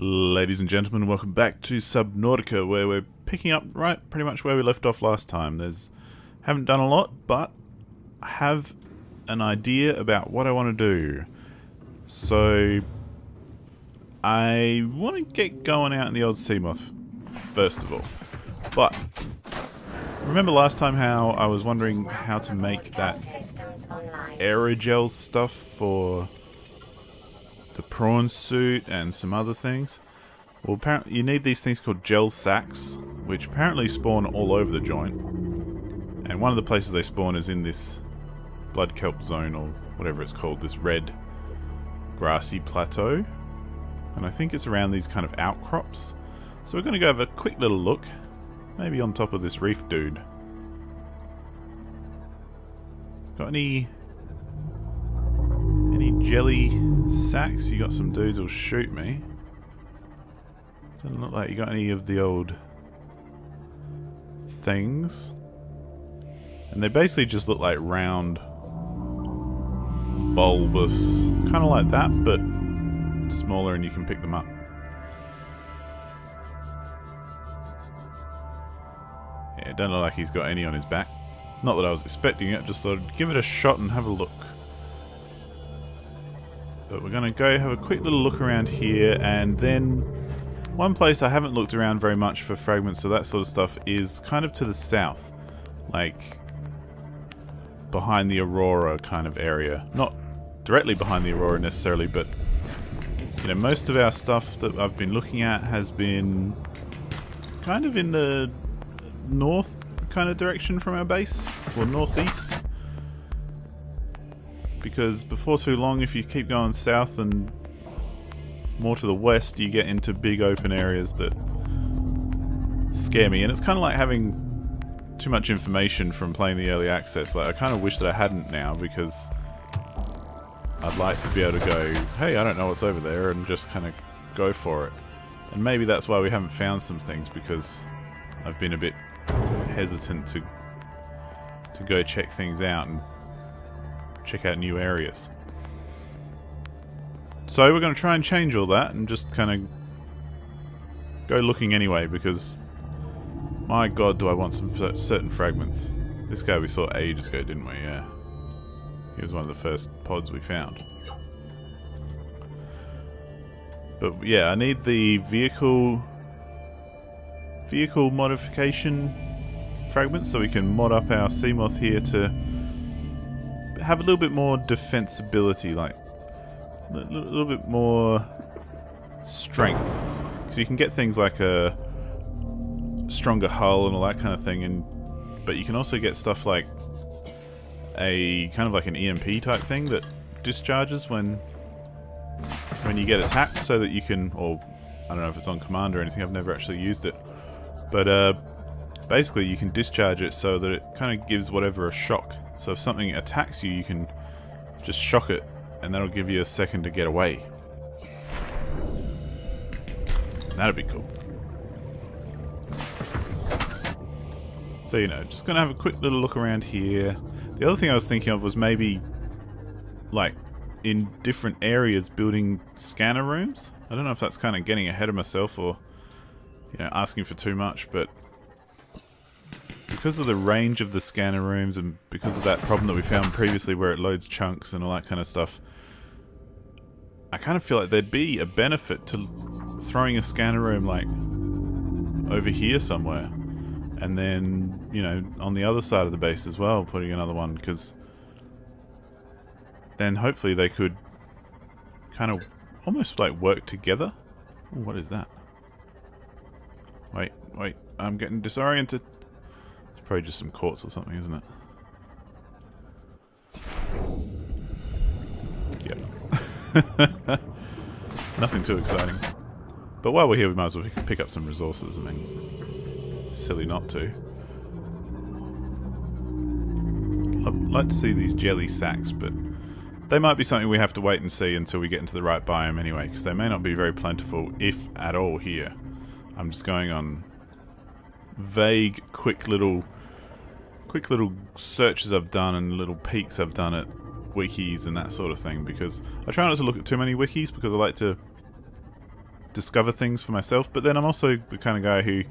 Ladies and gentlemen, welcome back to Subnautica, where we're picking up right pretty much where we left off last time. Haven't done a lot, but I have an idea about what I want to do. So I want to get going out in the old Seamoth first of all. But remember last time how I was wondering how to make that aerogel stuff for the prawn suit and some other things? Well, apparently you need these things called gel sacks, which apparently spawn all over the joint. And one of the places they spawn is in this blood kelp zone, or whatever it's called, this red grassy plateau. And I think it's around these kind of outcrops. So we're going to go have a quick little look, maybe on top of this reef dude. Got any jelly sacks? You got some dudes who'll shoot me. Doesn't look like you got any of the old things. And they basically just look like round, bulbous, kind of like that, but smaller, and you can pick them up. Yeah, it doesn't look like he's got any on his back. Not that I was expecting it, just thought I'd give it a shot and have a look. But we're going to go have a quick little look around here, and then one place I haven't looked around very much for fragments or that sort of stuff is kind of to the south. Like behind the Aurora kind of area. Not directly behind the Aurora necessarily, but you know, most of our stuff that I've been looking at has been kind of in the north kind of direction from our base, or northeast. Because before too long, if you keep going south and more to the west, you get into big open areas that scare me. And it's kind of like having too much information from playing the early access. Like, I kind of wish that I hadn't now, because I'd like to be able to go, hey, I don't know what's over there, and just kind of go for it. And maybe that's why we haven't found some things, because I've been a bit hesitant to go check things out and check out new areas. So we're going to try and change all that and just kind of go looking anyway, because my god, do I want some certain fragments. This guy we saw ages ago, didn't we? Yeah. He was one of the first pods we found. But yeah, I need the vehicle modification fragments so we can mod up our Seamoth here to have a little bit more defensibility, like a little bit more strength. Because you can get things like a stronger hull and all that kind of thing, but you can also get stuff like a kind of like an EMP type thing that discharges when you get attacked, so that you can, or I don't know if it's on command or anything, I've never actually used it, but basically you can discharge it so that it kind of gives whatever a shock. So if something attacks you, you can just shock it, and that'll give you a second to get away. That'd be cool. So, you know, just gonna have a quick little look around here. The other thing I was thinking of was maybe, like, in different areas building scanner rooms. I don't know if that's kind of getting ahead of myself or, you know, asking for too much, but because of the range of the scanner rooms and because of that problem that we found previously where it loads chunks and all that kind of stuff, I kind of feel like there'd be a benefit to throwing a scanner room like over here somewhere, and then, you know, on the other side of the base as well, putting another one, because then hopefully they could kind of almost like work together. Ooh, what is that? Wait, I'm getting disoriented. Probably just some quartz or something, isn't it? Yep. Nothing too exciting. But while we're here, we might as well pick up some resources. I mean, silly not to. I'd like to see these jelly sacks, but they might be something we have to wait and see until we get into the right biome anyway, because they may not be very plentiful, if at all, here. I'm just going on vague, quick little searches I've done and little peeks I've done at wikis and that sort of thing, because I try not to look at too many wikis, because I like to discover things for myself, but then I'm also the kind of guy who,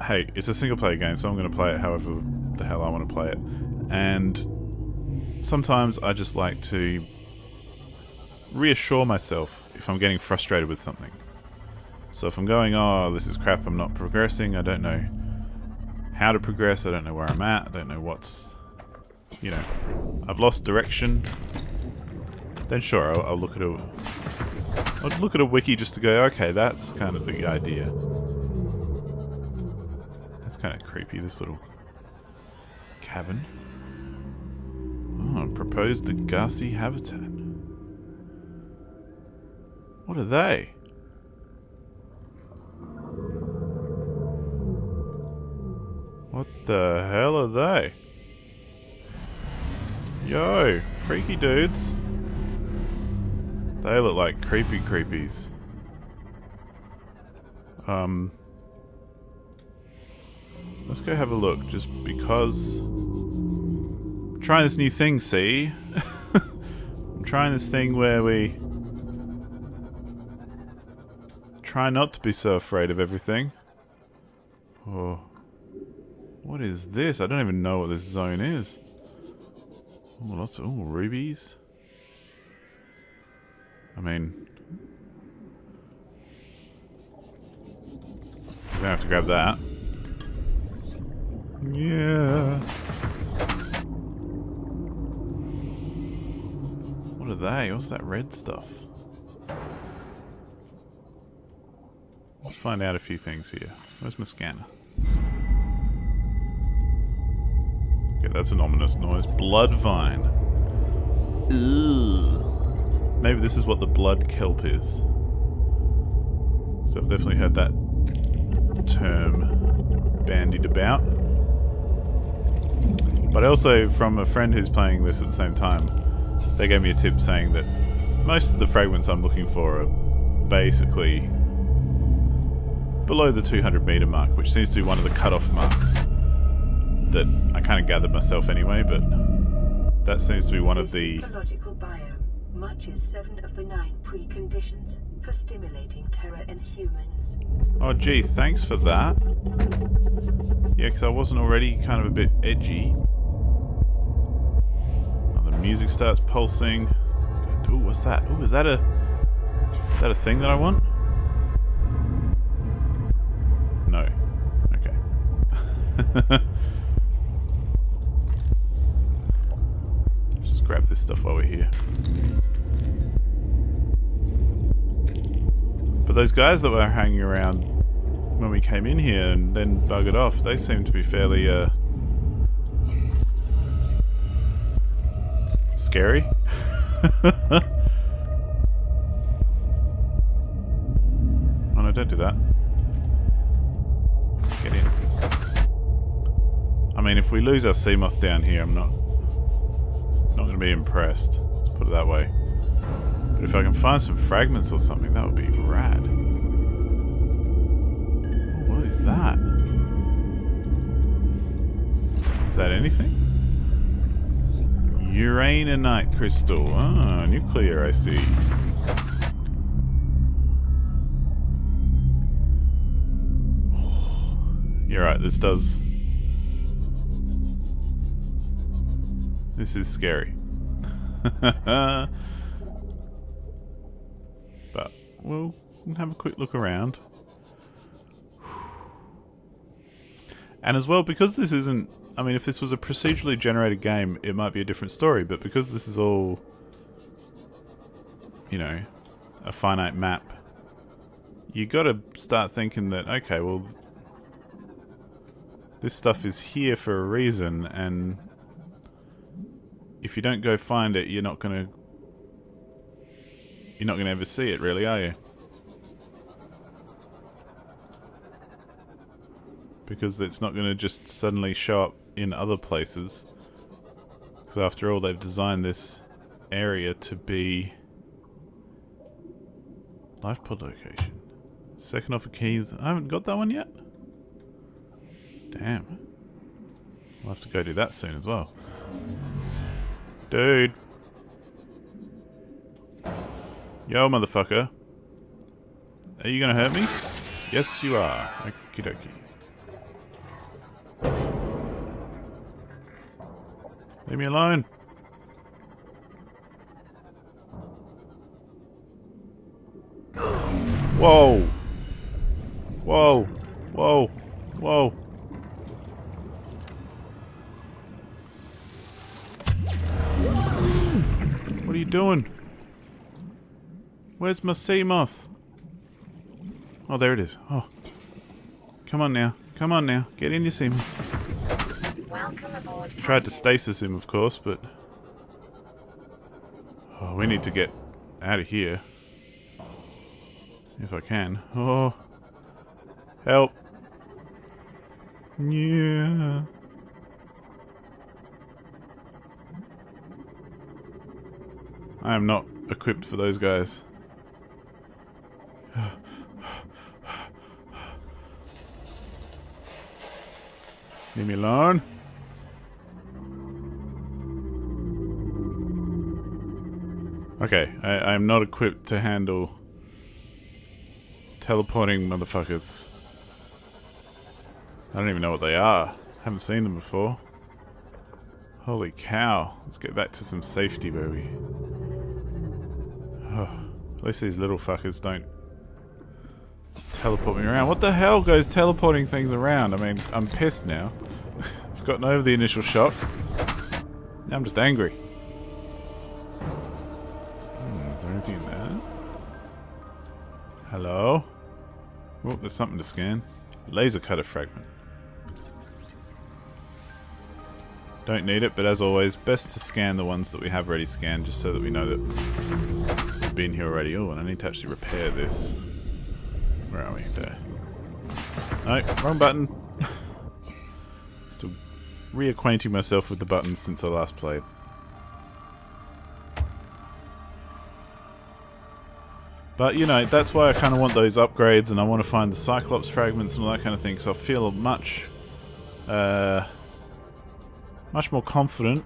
hey, it's a single player game, so I'm going to play it however the hell I want to play it. And sometimes I just like to reassure myself if I'm getting frustrated with something. So if I'm going, oh, this is crap, I'm not progressing, I don't know how to progress, I don't know where I'm at, I don't know what's, you know, I've lost direction, then sure, I'll look at a wiki just to go, okay, that's kind of the idea. That's kind of creepy, this little cabin. Oh, proposed Degassi habitat. What are they? What the hell are they? Yo, freaky dudes. They look like creepy creepies. Let's go have a look, just because I'm trying this new thing, see? I'm trying this thing where we try not to be so afraid of everything. Oh. What is this? I don't even know what this zone is. Oh, lots of rubies. I mean, we're gonna have to grab that. Yeah. What are they? What's that red stuff? Let's find out a few things here. Where's my scanner? Okay, that's an ominous noise. Blood vine. Ugh. Maybe this is what the blood kelp is. So I've definitely heard that term bandied about. But also from a friend who's playing this at the same time, they gave me a tip saying that most of the fragments I'm looking for are basically below the 200 meter mark, which seems to be one of the cutoff marks that I kind of gathered myself anyway, but that seems to be one of the ecological biome matches 7 of the 9 preconditions for stimulating terror in humans. Oh gee, thanks for that. Yeah, because I wasn't already kind of a bit edgy. Oh, the music starts pulsing. Ooh, what's that? Ooh, is that a thing that I want? No. Okay. Just grab this stuff while we're here. But those guys that were hanging around when we came in here and then buggered off, they seem to be fairly scary. Oh no, don't do that. Get in. I mean, if we lose our sea moth down here, I'm not going to be impressed. Let's put it that way. But if I can find some fragments or something, that would be rad. Oh, what is that? Is that anything? Uraninite crystal. Ah, nuclear, I see. You're right, this is scary. But we'll have a quick look around. And as well, because this isn't... I mean, if this was a procedurally generated game, it might be a different story. But because this is all, you know, a finite map, you got to start thinking that, okay, well, this stuff is here for a reason, and if you don't go find it, you're not gonna ever see it, really, are you? Because it's not gonna just suddenly show up in other places. Because after all, they've designed this area to be life pod location. Second offer keys. I haven't got that one yet. Damn. We'll have to go do that soon as well. Dude. Yo, motherfucker. Are you gonna hurt me? Yes, you are. Okie dokie. Leave me alone. Whoa. Whoa. Whoa. Whoa. What are you doing? Where's my sea moth? Oh, there it is. Oh. Come on now. Come on now. Get in your sea moth. Welcome aboard. Tried to stasis him, of course, but... Oh, we need to get out of here. If I can. Oh. Help. Yeah. I am not equipped for those guys. Leave me alone. Okay, I am not equipped to handle teleporting motherfuckers. I don't even know what they are. Haven't seen them before. Holy cow. Let's get back to some safety where we... Oh, at least these little fuckers don't teleport me around. What the hell goes teleporting things around? I mean, I'm pissed now. I've gotten over the initial shock. Now I'm just angry. Is there anything in there? Hello? Oh, there's something to scan. Laser cutter fragment. Don't need it, but as always, best to scan the ones that we have already scanned, just so that we know that we've been here already. Oh, and I need to actually repair this. Where are we? There. No, wrong button. Still reacquainting myself with the buttons since I last played. But, you know, that's why I kind of want those upgrades, and I want to find the Cyclops fragments and all that kind of thing, because I feel much more confident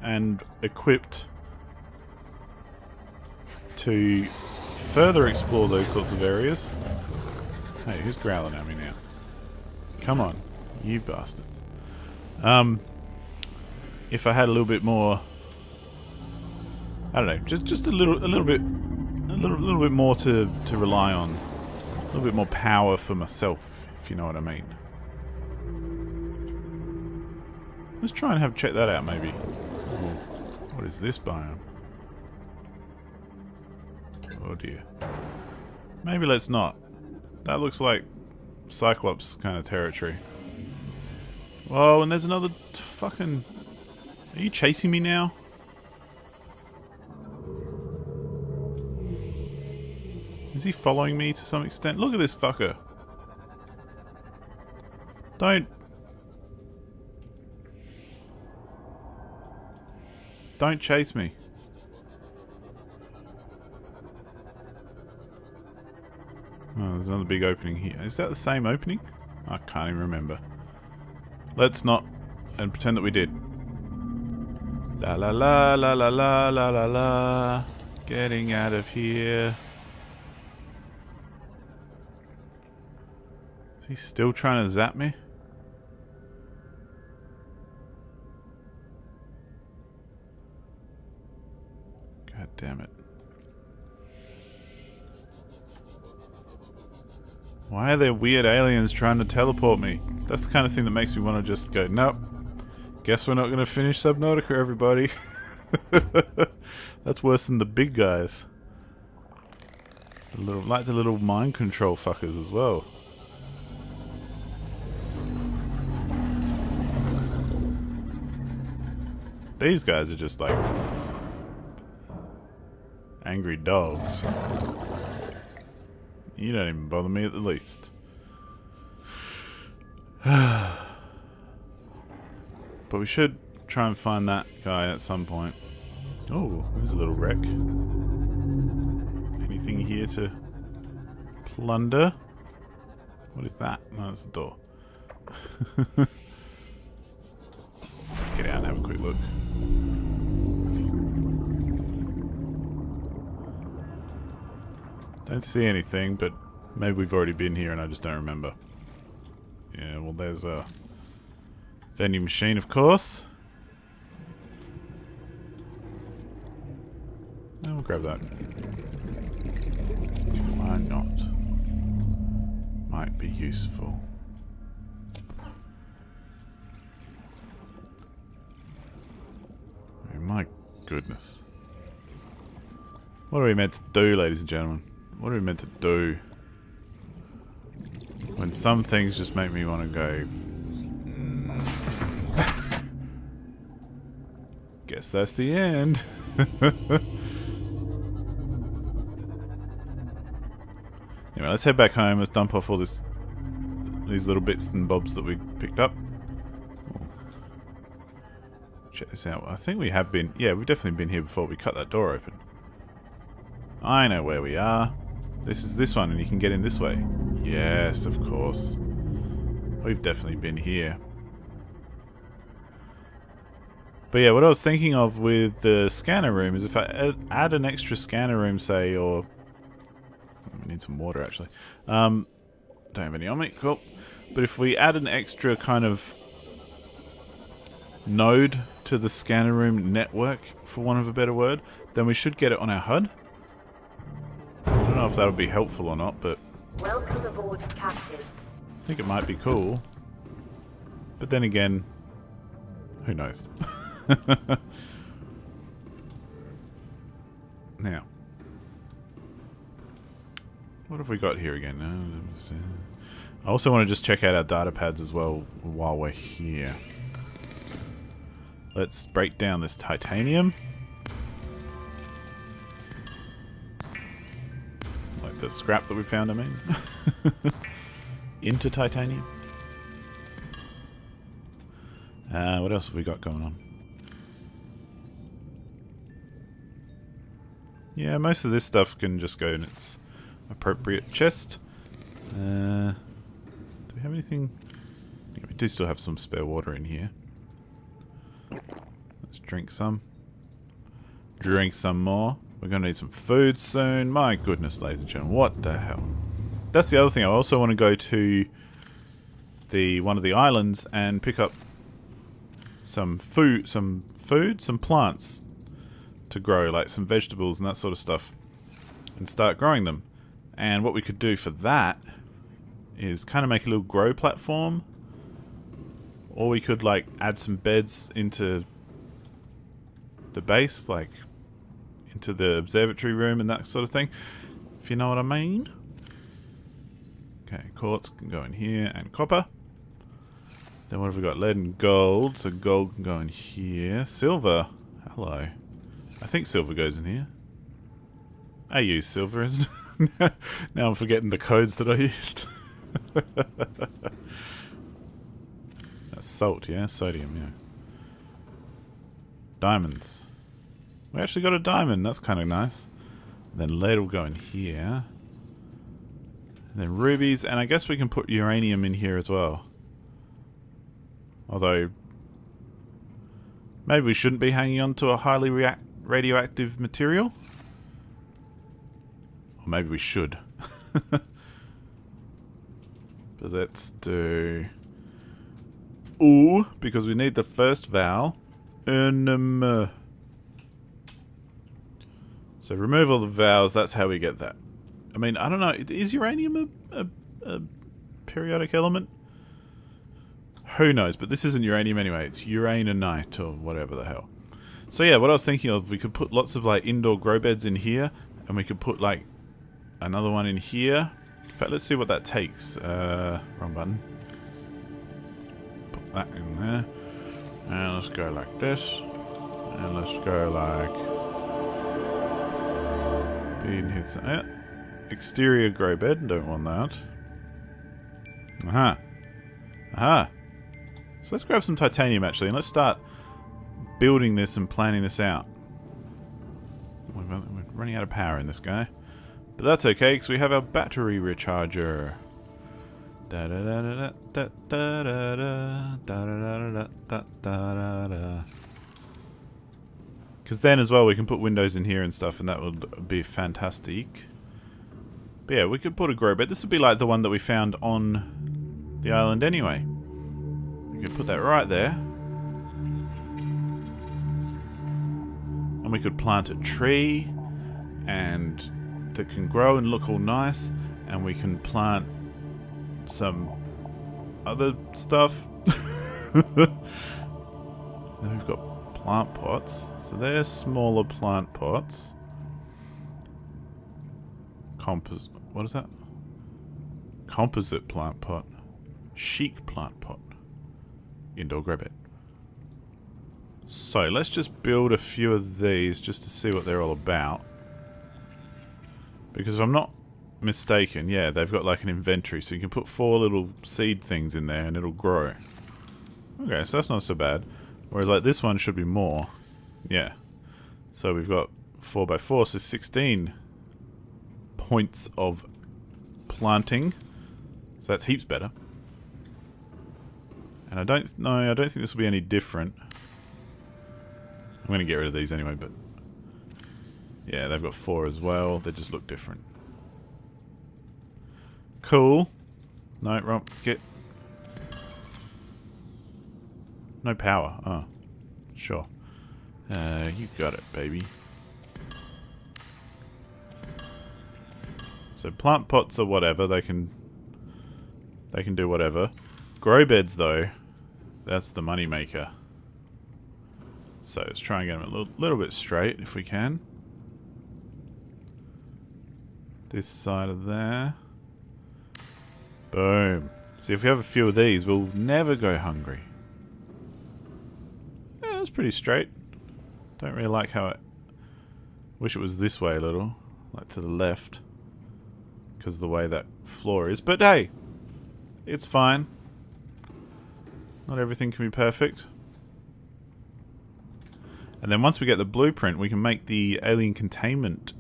and equipped to further explore those sorts of areas. Hey, who's growling at me now? Come on, you bastards. If I had a little bit more, I don't know, just a little bit more to rely on, a little bit more power for myself, if you know what I mean. Let's try and check that out, maybe. Ooh, what is this biome? Oh dear. Maybe let's not. That looks like Cyclops kind of territory. Whoa, and there's another fucking... Are you chasing me now? Is he following me to some extent? Look at this fucker. Don't chase me. Oh, there's another big opening here. Is that the same opening? I can't even remember. Let's not and pretend that we did. La la la la la la la la la. Getting out of here. Is he still trying to zap me? God damn it. Why are there weird aliens trying to teleport me? That's the kind of thing that makes me want to just go, nope. Guess we're not going to finish Subnautica, everybody. That's worse than the big guys. Like the little mind control fuckers as well. These guys are just like angry dogs. You don't even bother me at the least. But we should try and find that guy at some point. Oh, there's a little wreck. Anything here to plunder? What is that? No, it's the door. Get out and have a quick look. Don't see anything, but Maybe we've already been here and I just don't remember. Yeah, well there's a vending machine, of course. And we'll grab that. Why not? Might be useful. Oh, my goodness. What are we meant to do, ladies and gentlemen? What are we meant to do? When some things just make me want to go... Guess that's the end. Anyway, let's head back home. Let's dump off all these little bits and bobs that we picked up. Oh. Check this out. I think we have been... Yeah, we've definitely been here before. We cut that door open. I know where we are. This is this one, and you can get in this way. Yes, of course. We've definitely been here. But yeah, what I was thinking of with the scanner room is if I add an extra scanner room, say, or... We need some water, actually. Don't have any on me. Cool. But if we add an extra kind of node to the scanner room network, for want of a better word, then we should get it on our HUD. I don't know if that'll be helpful or not, but... Welcome aboard, Captain. I think it might be cool. But then again, who knows? Now, what have we got here again? I also want to just check out our data pads as well while we're here. Let's break down this titanium. Like the scrap that we found, I mean. Into titanium. What else have we got going on? Yeah, most of this stuff can just go in its appropriate chest. Do we have anything? Yeah, we do still have some spare water in here. Let's drink some. Drink some more. We're going to need some food soon. My goodness, ladies and gentlemen, what the hell? That's the other thing. I also want to go to one of the islands and pick up some plants to grow, like some vegetables and that sort of stuff, and start growing them. And what we could do for that is kind of make a little grow platform, or we could like add some beds into the base, like into the observatory room and that sort of thing, if you know what I mean. Okay, quartz can go in here, and copper. Then what have we got? Lead and gold, so gold can go in here. Silver, hello. I think silver goes in here. I use silver, isn't it? Now I'm forgetting the codes that I used. That's salt, yeah? Sodium, yeah. Diamonds. We actually got a diamond, that's kind of nice. Then lead will go in here. And then rubies, and I guess we can put uranium in here as well. Although, maybe we shouldn't be hanging on to a highly radioactive material. Or maybe we should. But let's do... Ooh, because we need the first vowel. So remove all the vowels, that's how we get that. I mean, I don't know, is uranium a periodic element? Who knows, but this isn't uranium anyway, it's uraninite or whatever the hell. So yeah, what I was thinking of, we could put lots of like indoor grow beds in here, and we could put like another one in here. In fact, let's see what that takes. Wrong button. Put that in there. And let's go like this. And let's go like... Yeah. Exterior grow bed, don't want that. Aha. Aha. So let's grab some titanium actually, and let's start building this and planning this out. We're running out of power in this guy. But that's okay, because we have our battery recharger. Because then as well we can put windows in here and stuff, and that would be fantastic. But yeah, we could put a grow bed. This would be like the one that we found on the island anyway. We could put that right there. And we could plant a tree and that can grow and look all nice. And we can plant some other stuff. Then we've got plant pots. So they're smaller plant pots. What is that? Composite plant pot. Chic plant pot. Indoor grow bed. So let's just build a few of these just to see what they're all about. Because if I'm not mistaken, yeah, they've got like an inventory, so you can put 4 little seed things in there and it'll grow. Okay, so that's not so bad. Whereas like this one should be more. Yeah. So we've got 4x4, so 16 points of planting. So that's heaps better. And I don't think this will be any different. I'm going to get rid of these anyway, but yeah, they've got 4 as well. They just look different. Cool. No, wrong. Get. No power. Oh, sure. You got it, baby. So plant pots or whatever, they can do whatever. Grow beds though, that's the money maker. So let's try and get them a little bit straight if we can. This side of there. Boom. See, if we have a few of these, we'll never go hungry. Yeah, that's pretty straight. Don't really like how it... Wish it was this way a little. Like to the left. Because of the way that floor is. But hey! It's fine. Not everything can be perfect. And then once we get the blueprint, we can make the alien containment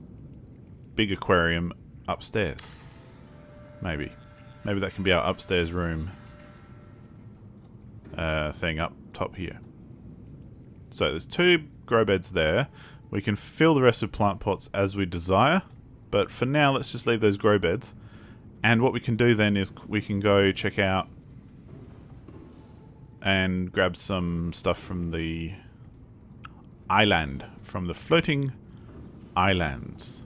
big aquarium upstairs. Maybe. Maybe that can be our upstairs room thing up top here. So there's 2 grow beds there. We can fill the rest with plant pots as we desire. But for now, let's just leave those grow beds. And what we can do then is we can go check out and grab some stuff from the island. From the floating islands.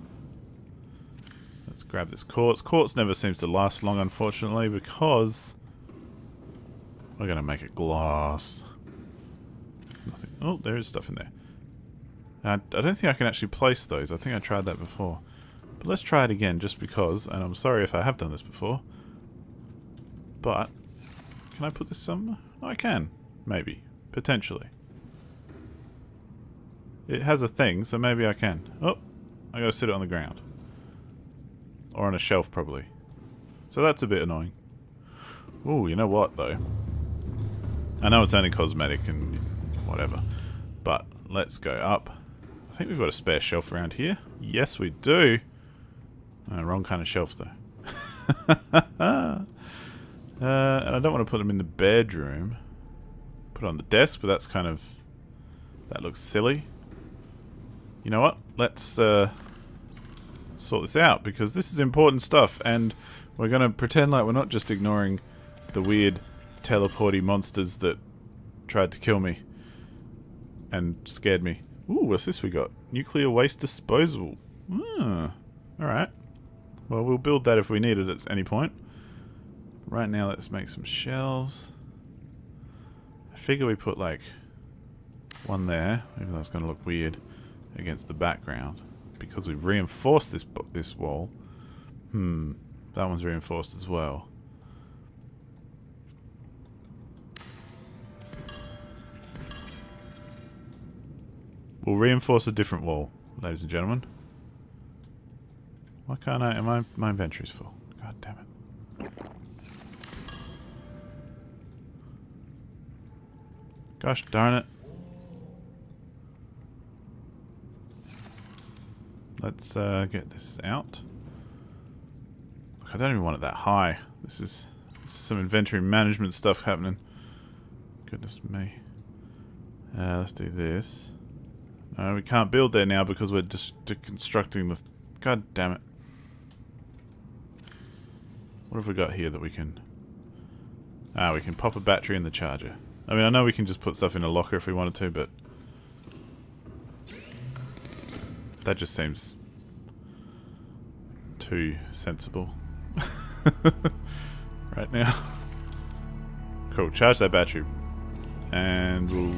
Let's grab this quartz. Quartz never seems to last long, unfortunately, because we're going to make it glass. Nothing. Oh, there is stuff in there. I don't think I can actually place those. I think I tried that before. But let's try it again, just because. And I'm sorry if I have done this before. But can I put this somewhere? Oh, I can. Maybe. Potentially. It has a thing, so maybe I can. Oh, I gotta sit it on the ground. Or on a shelf, probably. So that's a bit annoying. Ooh, you know what, though? I know it's only cosmetic and whatever. But let's go up. I think we've got a spare shelf around here. Yes, we do. Wrong kind of shelf, though. And I don't want to put them in the bedroom. Put it on the desk, but that's kind of... That looks silly. You know what? Let's sort this out, because this is important stuff, and we're going to pretend like we're not just ignoring the weird teleporty monsters that tried to kill me and scared me. Ooh, what's this we got? Nuclear waste disposal. Alright. Well, we'll build that if we need it at any point. Right now, let's make some shelves. I figure we put, like, one there, even though it's going to look weird against the background. Because we've reinforced this wall. That one's reinforced as well. We'll reinforce a different wall, ladies and gentlemen. Why can't I... My inventory's full. God damn it. Gosh darn it. Let's get this out. Look, I don't even want it that high. This is some inventory management stuff happening. Goodness me. Let's do this. No, we can't build there now because we're just deconstructing the... God damn it. What have we got here that we can... Ah, we can pop a battery in the charger. I mean, I know we can just put stuff in a locker if we wanted to, but... that just seems... too sensible. Right now. Cool, charge that battery. And we'll...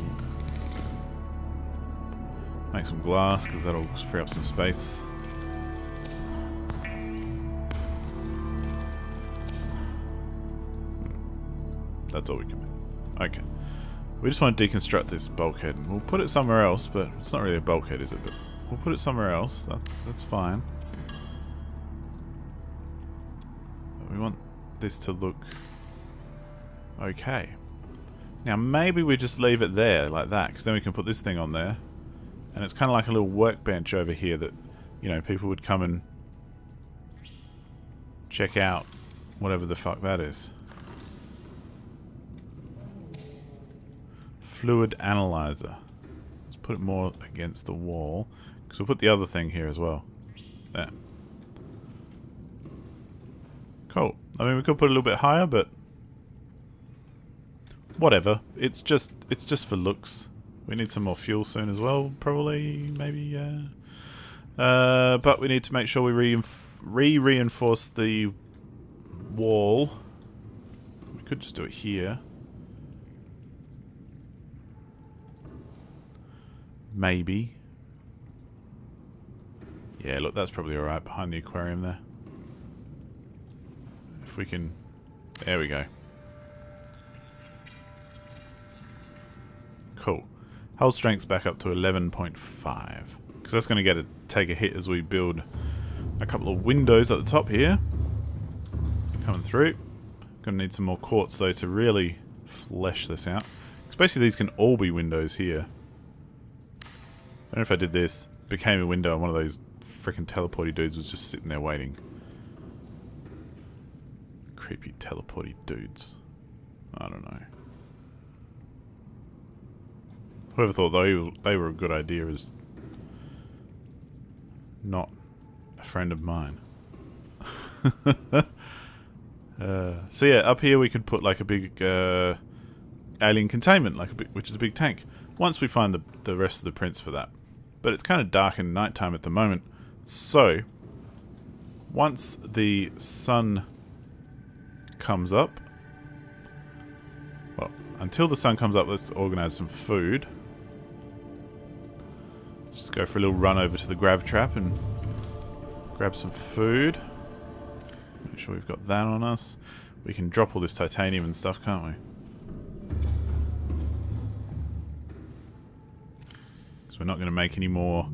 make some glass, because that'll free up some space. That's all we can make. Okay. We just want to deconstruct this bulkhead. We'll put it somewhere else, but it's not really a bulkhead, is it? But we'll put it somewhere else. That's fine. But we want this to look okay. Now maybe we just leave it there like that, because then we can put this thing on there. And it's kind of like a little workbench over here that, you know, people would come and check out whatever the fuck that is. Fluid analyzer. Let's put it more against the wall, because we'll put the other thing here as well. There. Cool. I mean, we could put it a little bit higher, but whatever. It's just for looks. We need some more fuel soon as well, probably, maybe. But we need to make sure we reinforce the wall. We could just do it here. Maybe. Yeah, look, that's probably alright behind the aquarium there. If we can... there we go. Cool. Hull strength's back up to 11.5. Because that's going to take a hit as we build a couple of windows at the top here. Coming through. Going to need some more quartz though to really flesh this out. Because basically these can all be windows here. I don't know if I did this, became a window and one of those freaking teleporty dudes was just sitting there waiting. Creepy teleporty dudes. I don't know. Whoever thought they were a good idea is not a friend of mine. So yeah, up here we could put like a big alien containment, which is a big tank. Once we find the rest of the prints for that. But it's kind of dark and nighttime at the moment. So, once the sun comes up... well, until the sun comes up, let's organise some food. Just go for a little run over to the grav trap and grab some food. Make sure we've got that on us. We can drop all this titanium and stuff, can't we? We're not going to make any more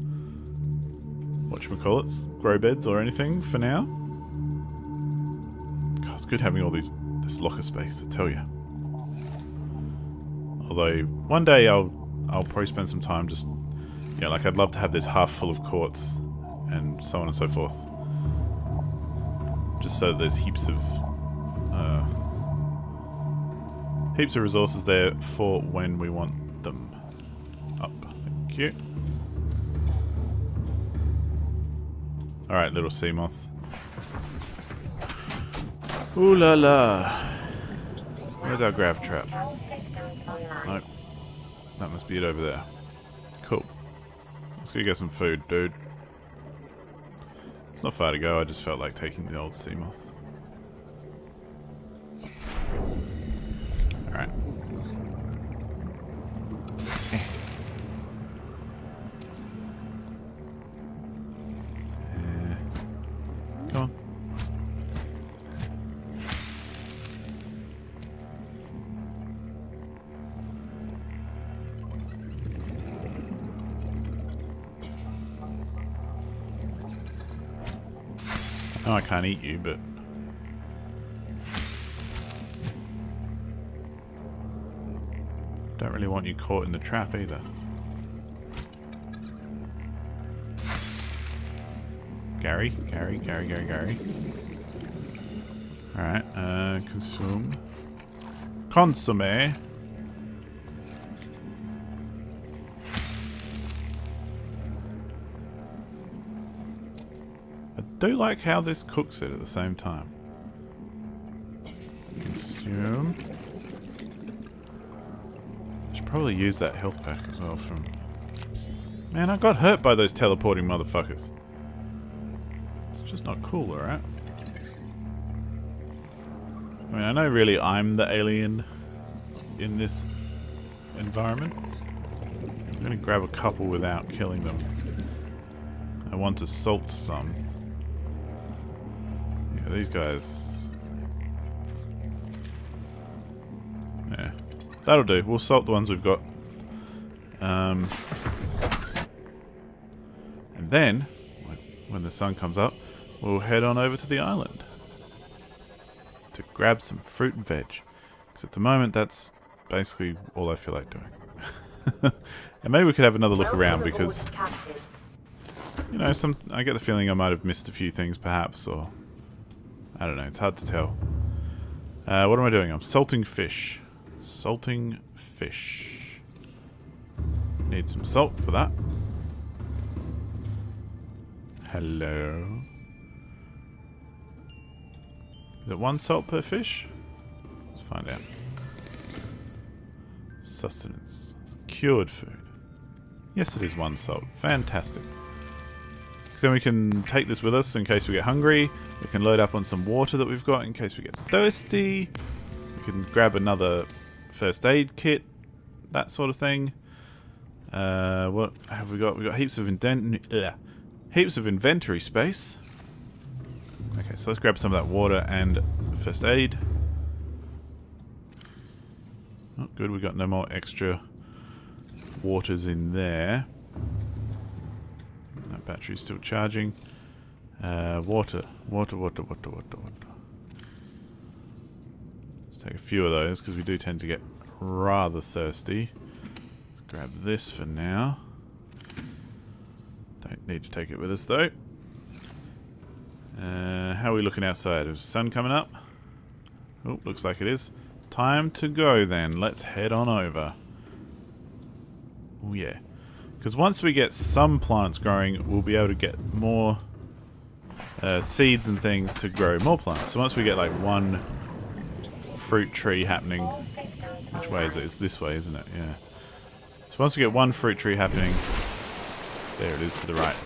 whatchamacallits, grow beds or anything for now. God, it's good having all this locker space, I tell you. Although one day I'll probably spend some time just, yeah, like I'd love to have this half full of quartz and so on and so forth. Just so that there's heaps of resources there for when we want them. Up. Thank you. Alright, little sea moth. Ooh la la. Where's our grav trap? Nope. That must be it over there. Cool. Let's go get some food, dude. It's not far to go, I just felt like taking the old sea moth. Alright. Come on. I know I can't eat you, but... don't really want you caught in the trap either. Gary. Alright, consume. Consomme. I do like how this cooks it at the same time. Consume. Should probably use that health pack as well from... Man, I got hurt by those teleporting motherfuckers. It's just not cool, alright? I mean, I know really I'm the alien in this environment. I'm going to grab a couple without killing them. I want to salt some. Yeah, these guys... Yeah. That'll do. We'll salt the ones we've got. And then, when the sun comes up, we'll head on over to the island to grab some fruit and veg. Because at the moment, that's basically all I feel like doing. And maybe we could have another look around because, you know, I get the feeling I might have missed a few things perhaps, or I don't know, it's hard to tell. What am I doing? I'm salting fish. Salting fish. Need some salt for that. Hello. Is it 1 salt per fish? Let's find out. Sustenance. Cured food. Yes, it is 1 salt. Fantastic. Because then we can take this with us in case we get hungry. We can load up on some water that we've got in case we get thirsty. We can grab another first aid kit. That sort of thing. What have we got? We've got heaps of inventory space. Okay, so let's grab some of that water and first aid. Oh, good, we got no more extra waters in there. That battery's still charging. Water. Let's take a few of those because we do tend to get rather thirsty. Let's grab this for now. Don't need to take it with us though. How are we looking outside? Is the sun coming up? Oh, looks like it is. Time to go then. Let's head on over. Oh yeah. Because once we get some plants growing, we'll be able to get more seeds and things to grow more plants. So once we get like 1 fruit tree happening... Which way is it? It's this way, isn't it? Yeah. So once we get 1 fruit tree happening... There it is to the right.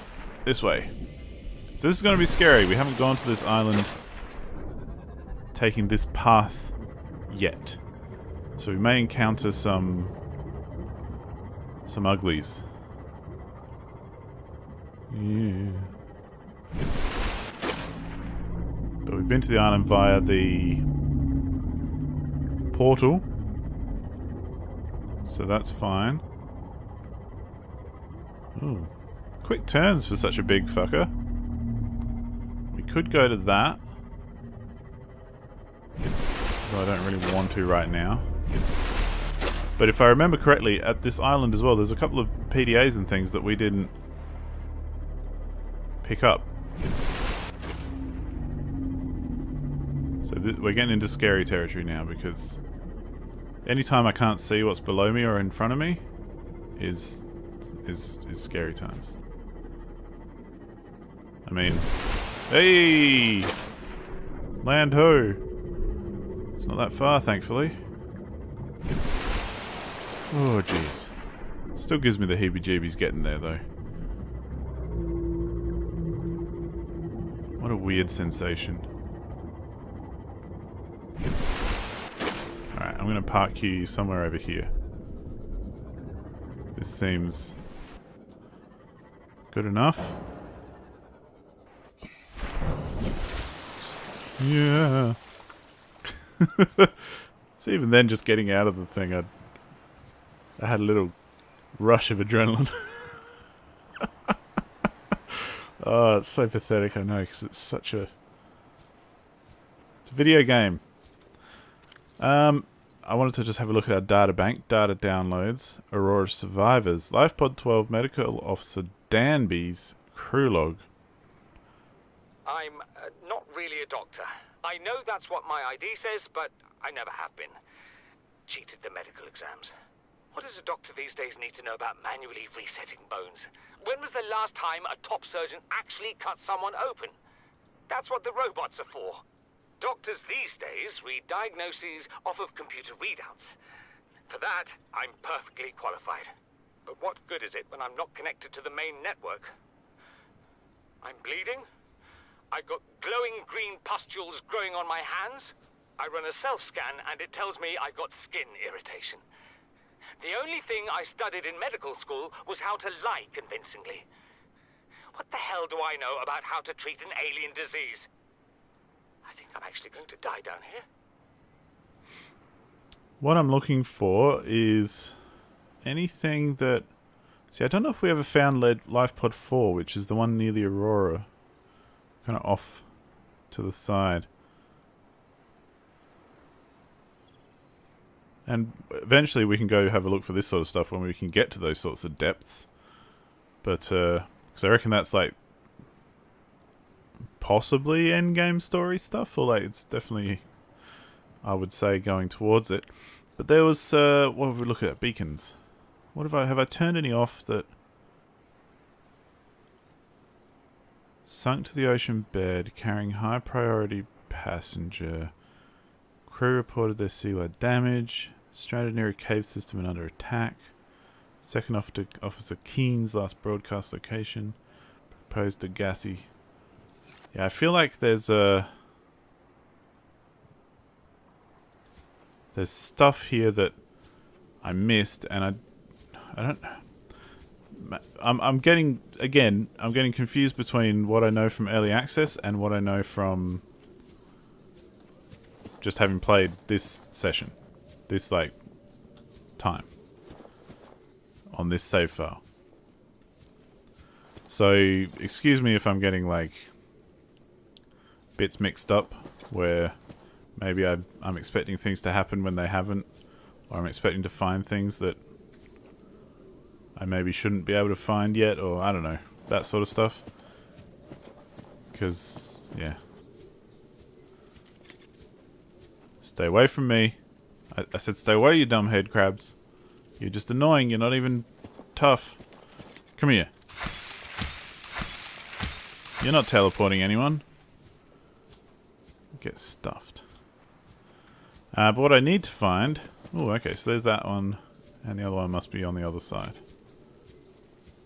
This way. So this is going to be scary. We haven't gone to this island taking this path yet. So we may encounter some uglies. Yeah. But we've been to the island via the portal. So that's fine. Ooh. Quick turns for such a big fucker. We could go to that. Though I don't really want to right now. But if I remember correctly, at this island as well, there's a couple of PDAs and things that we didn't pick up. So we're getting into scary territory now because anytime I can't see what's below me or in front of me is scary times. I mean, hey! Land ho! It's not that far, thankfully. Oh, jeez. Still gives me the heebie-jeebies getting there, though. What a weird sensation. Alright, I'm going to park you somewhere over here. This seems good enough. Yeah. So even then, just getting out of the thing, I had a little rush of adrenaline. Oh, it's so pathetic, I know, because it's such a... It's a video game. I wanted to just have a look at our data bank. Data downloads. Aurora survivors. LifePod 12 Medical Officer Danby's crew log. I'm not really a doctor. I know that's what my ID says, but I never have been. Cheated the medical exams. What does a doctor these days need to know about manually resetting bones? When was the last time a top surgeon actually cut someone open? That's what the robots are for. Doctors these days read diagnoses off of computer readouts. For that, I'm perfectly qualified. But what good is it when I'm not connected to the main network? I'm bleeding. I've got glowing green pustules growing on my hands. I run a self-scan and it tells me I've got skin irritation. The only thing I studied in medical school was how to lie convincingly. What the hell do I know about how to treat an alien disease? I think I'm actually going to die down here. What I'm looking for is anything that... See, I don't know if we ever found Life Pod 4, which is the one near the Aurora. Kind of off to the side. And eventually we can go have a look for this sort of stuff when we can get to those sorts of depths. But, because I reckon that's like possibly endgame story stuff, or like it's definitely, I would say, going towards it. But there was, what have we looked at? Beacons. What have I turned any off that... Sunk to the ocean bed, carrying high priority passenger. Crew reported their seaward damage. Stranded near a cave system and under attack. Second Officer Keen's last broadcast location. Proposed a gassy... Yeah, I feel like there's stuff here that I missed, and I don't... I'm getting confused between what I know from early access and what I know from just having played this session, this like time on this save file. So excuse me if I'm getting like bits mixed up, where maybe I'm expecting things to happen when they haven't, or I'm expecting to find things that I maybe shouldn't be able to find yet, or I don't know, that sort of stuff. Because, yeah. Stay away from me. I said stay away, you dumb head crabs. You're just annoying, you're not even tough. Come here. You're not teleporting anyone. Get stuffed. But what I need to find... Oh, okay, so there's that one, and the other one must be on the other side.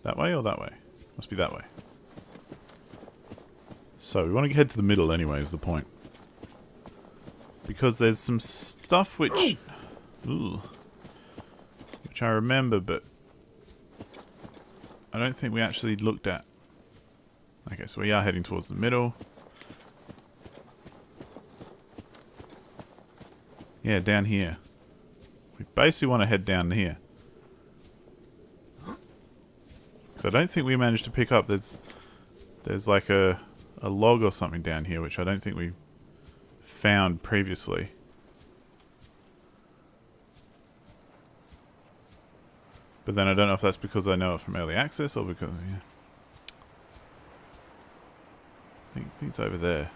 That way or that way? Must be that way. So, we want to head to the middle anyway, is the point. Because there's some stuff which... Ooh, which I remember, but... I don't think we actually looked at. Okay, so we are heading towards the middle. Yeah, down here. We basically want to head down here. So I don't think we managed to pick up. There's like a log or something down here, which I don't think we found previously. But then I don't know if that's because I know it from early access or because... Yeah. I think it's over there.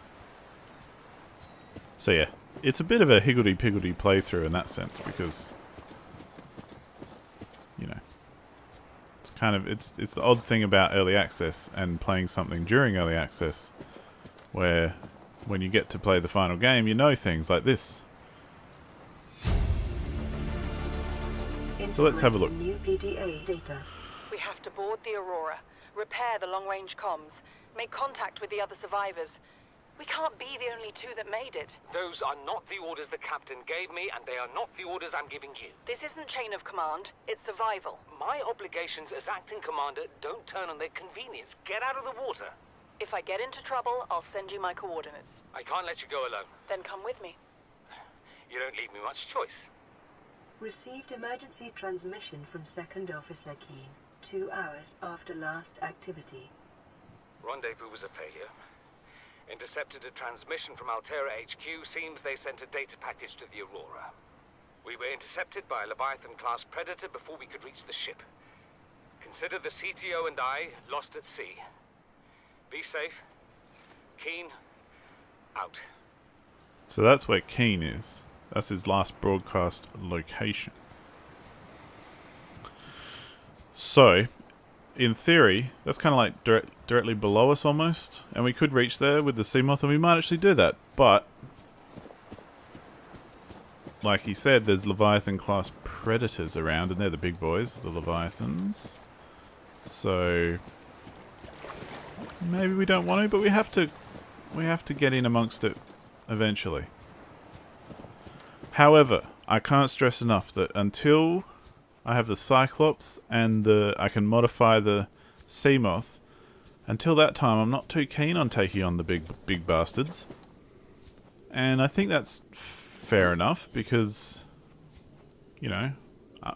So yeah, it's a bit of a higgledy-piggledy playthrough in that sense, because... You know... Kind of, it's the odd thing about early access and playing something during early access, where when you get to play the final game, you know things like this. So let's have a look. New PDA data. We have to board the Aurora, repair the long-range comms, make contact with the other survivors. We can't be the only two that made it. Those are not the orders the captain gave me, and they are not the orders I'm giving you. This isn't chain of command, it's survival. My obligations as acting commander don't turn on their convenience. Get out of the water. If I get into trouble, I'll send you my coordinates. I can't let you go alone. Then come with me. You don't leave me much choice. Received emergency transmission from Second Officer Keen, 2 hours after last activity. Rendezvous was a failure. Intercepted a transmission from Altera HQ. Seems they sent a data package to the Aurora. We were intercepted by a Leviathan-class predator before we could reach the ship. Consider the CTO and I lost at sea. Be safe. Keen, out. So that's where Keen is. That's his last broadcast location. So, in theory, that's kind of like directly below us almost, and we could reach there with the Seamoth, and we might actually do that, but like he said, there's Leviathan class predators around, and they're the big boys, the Leviathans. So maybe we don't want to, but we have to. We have to get in amongst it eventually. However, I can't stress enough that until I have the Cyclops and I can modify the Seamoth, until that time I'm not too keen on taking on the big bastards. And I think that's fair enough because, you know,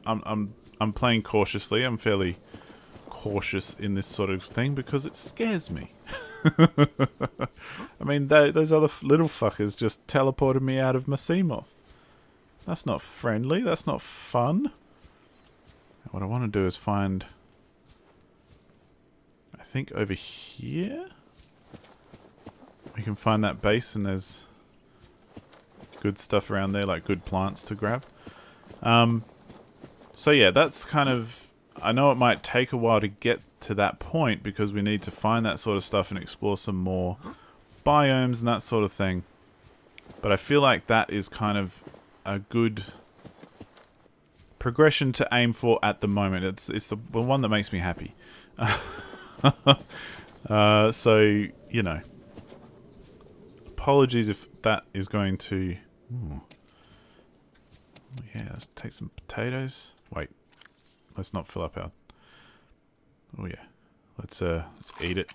I'm playing cautiously. I'm fairly cautious in this sort of thing because it scares me. I mean, those other little fuckers just teleported me out of my Seamoth. That's not friendly. That's not fun. What I want to do is find... I think over here we can find that base, and there's good stuff around there, like good plants to grab. So yeah, that's kind of... I know it might take a while to get to that point because we need to find that sort of stuff and explore some more biomes and that sort of thing. But I feel like that is kind of a good progression to aim for at the moment. It's the one that makes me happy. So, you know, apologies if that is going to... Ooh. Yeah, let's take some potatoes. Wait, let's not fill up our... Oh yeah, let's eat it.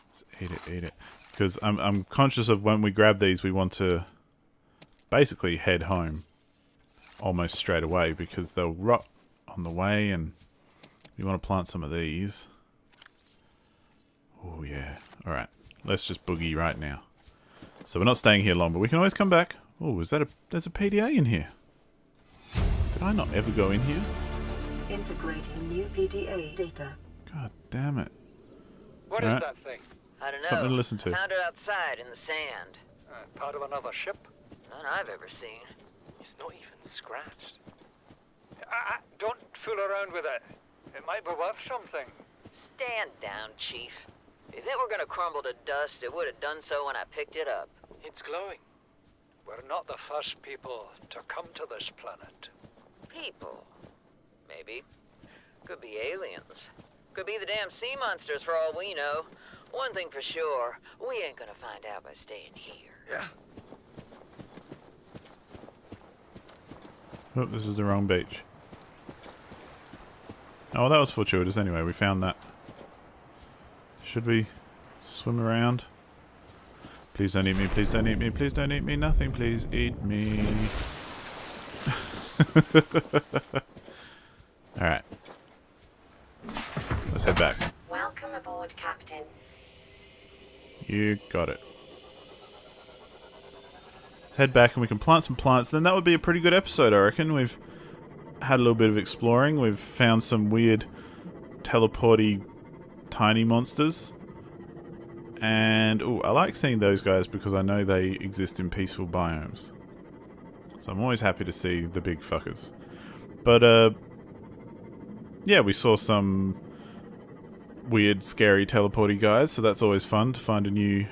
Let's eat it. Because I'm conscious of when we grab these, we want to basically head home almost straight away because they'll rot on the way, and we want to plant some of these. Oh yeah. All right, let's just boogie right now. So we're not staying here long, but we can always come back. Oh, there's a PDA in here. Did I not ever go in here? Integrating new PDA data. God damn it. What is that thing? I don't know. Something to listen to. Found it outside in the sand. Part of another ship? None I've ever seen. It's not even scratched. Don't fool around with it. It might be worth something. Stand down, Chief. If it were gonna crumble to dust, it would have done so when I picked it up. It's glowing. We're not the first people to come to this planet. People. Maybe. Could be aliens. Could be the damn sea monsters for all we know. One thing for sure, we ain't gonna find out by staying here. Yeah. Oh, this is the wrong beach. Oh, that was fortuitous anyway. We found that. Should we swim around? Please don't eat me, please don't eat me, please don't eat me. Nothing, please eat me. Alright. Let's head back. Welcome aboard, Captain. You got it. Let's head back and we can plant some plants. Then that would be a pretty good episode, I reckon. We've had a little bit of exploring. We've found some weird teleporty tiny monsters. And, ooh, I like seeing those guys because I know they exist in peaceful biomes. So I'm always happy to see the big fuckers. But, yeah, we saw some weird, scary, teleporty guys, so that's always fun to find a new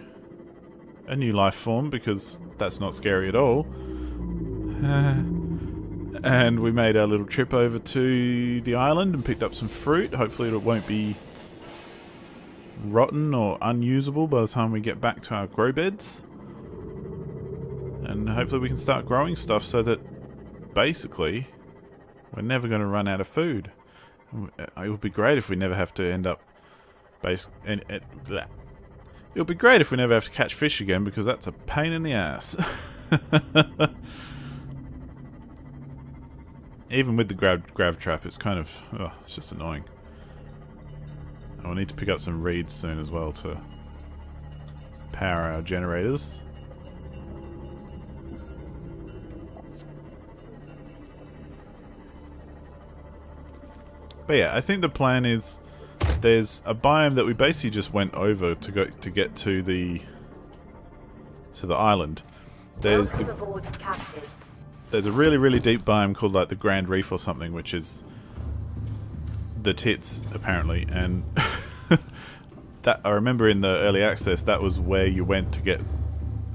life form, because that's not scary at all. And we made our little trip over to the island and picked up some fruit. Hopefully it won't be rotten or unusable by the time we get back to our grow beds. And hopefully we can start growing stuff so that basically we're never going to run out of food. It would be great if we never have to end up it would be great if we never have to catch fish again, because that's a pain in the ass. Even with the grav trap, it's kind of... oh, it's just annoying. I'll need to pick up some reeds soon as well to power our generators. But yeah, I think the plan is there's a biome that we basically just went over to get to the island. There's Welcome aboard, Captain. There's a really, really deep biome called like the Grand Reef or something, which is the tits apparently, and that I remember in the early access that was where you went to get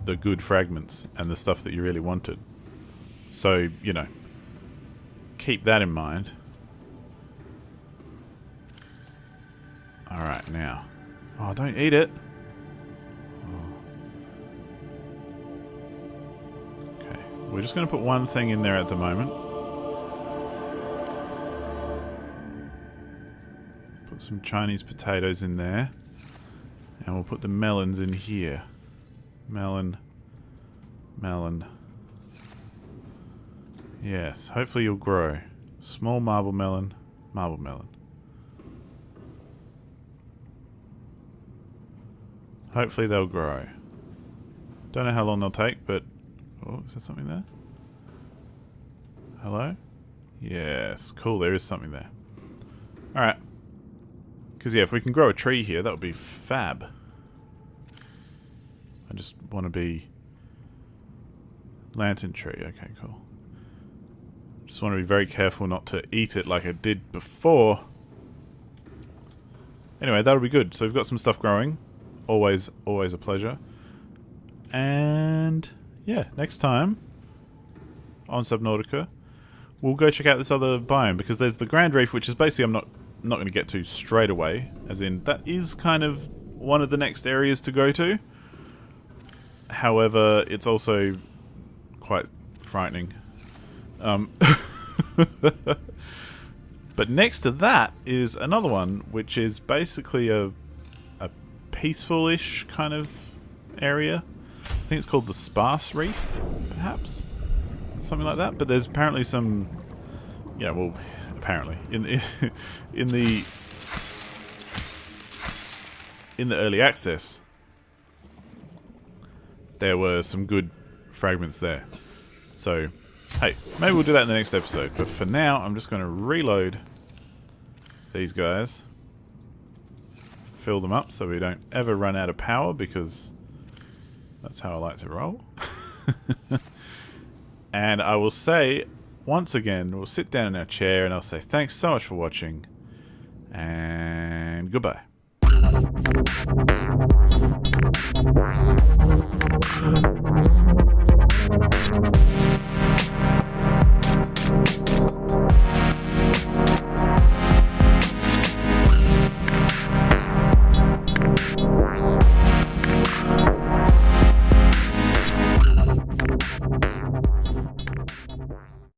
the good fragments and the stuff that you really wanted. So, you know, keep that in mind. Alright, now. Oh, don't eat it. Oh. Okay, we're just going to put one thing in there at the moment. Put some Chinese potatoes in there. And we'll put the melons in here. Melon. Melon. Yes, hopefully you'll grow. Small marble melon. Marble melon. Hopefully they'll grow. Don't know how long they'll take, but... Oh, is there something there? Hello? Yes, cool, there is something there. Alright. Because, yeah, if we can grow a tree here, that would be fab. I just want to be... Lantern tree, okay, cool. Just want to be very careful not to eat it like I did before. Anyway, that'll be good. So we've got some stuff growing. Always a pleasure. And yeah, next time on Subnautica, we'll go check out this other biome, because there's the Grand Reef, which is basically I'm not going to get to straight away, as in that is kind of one of the next areas to go to. However, it's also quite frightening. But next to that is another one, which is basically a peaceful-ish kind of area. I think it's called the Sparse Reef, perhaps? Something like that. But there's apparently some... Yeah, well, apparently. In the early access, there were some good fragments there. So, hey, maybe we'll do that in the next episode. But for now, I'm just going to reload these guys. Fill them up so we don't ever run out of power, because that's how I like to roll. And I will say, once again, we'll sit down in our chair and I'll say thanks so much for watching, and goodbye.